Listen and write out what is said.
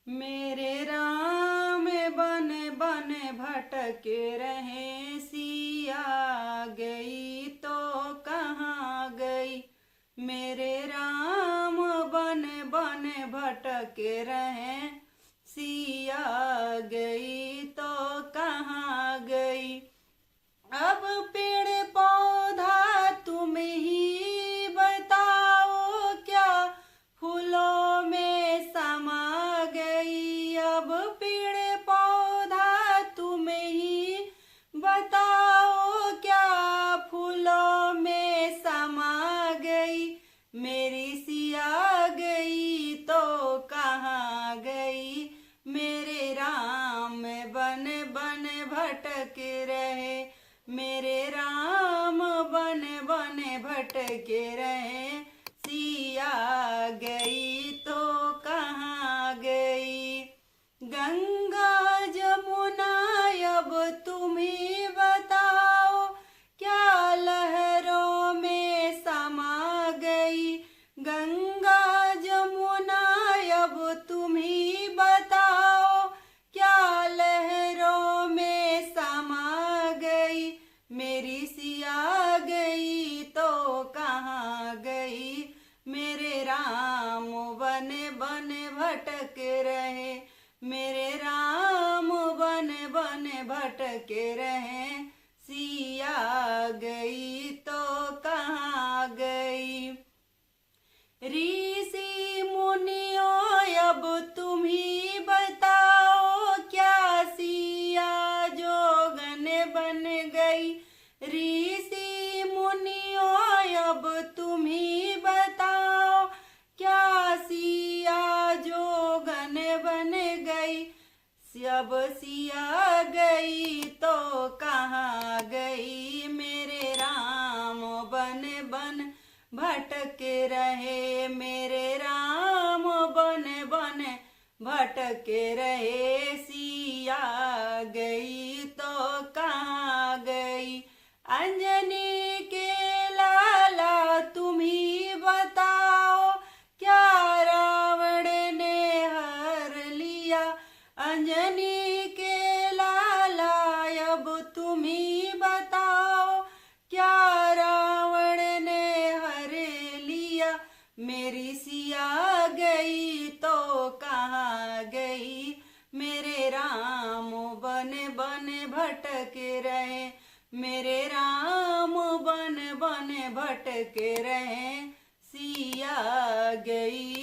मेरे राम बन बन भटके रहे, सिया गई तो कहाँ गई। मेरे राम बन बन भटके रहे, सिया गई तो कहाँ गई। अब पेड़ पौधा तुम ही बताओ, क्या फूलों में समा गई। अब पेड़ पौधा तुम ही बताओ, क्या फूलों में समा गई। मेरी सिया गई तो कहाँ गई। मेरे राम बन बन भटक रहे, मेरे राम बन बन भटके रहे, सिया गई तो कहाँ गई। गंगा जमुना अब तुम ही बताओ, क्या लहरों में समा गई। गंगा जमुना अब तुम ही बताओ, क्या लहरों में समा गई। मेरी सिया गई तो कहाँ गई। मेरे राम बन बन भटक रहे, मेरे राम बन बन भटके रहे, सिया गई तो कहाँ गई। ऋषि मुनियों अब तुम ही बताओ, क्या सिया जोगन बन गई। ऋषि मुनियों अब तुम ही बताओ, क्या सिया जोगन बन गई। अब सिया गई तो कहाँ गई। मेरे राम बन बन भटक रहे, मेरे राम बन बन भटक रहे, सिया गई तो कहाँ गई। अंजनी के लाला तुम ही बताओ, क्या रावण ने हर लिया। अंजनी के लाला अब तुम ही बताओ, क्या रावण ने हर लिया। मेरी सिया गई तो कहाँ गई। मेरे राम बन बन भटक रहे, मेरे राम बन बन भटक रहे, सिया गई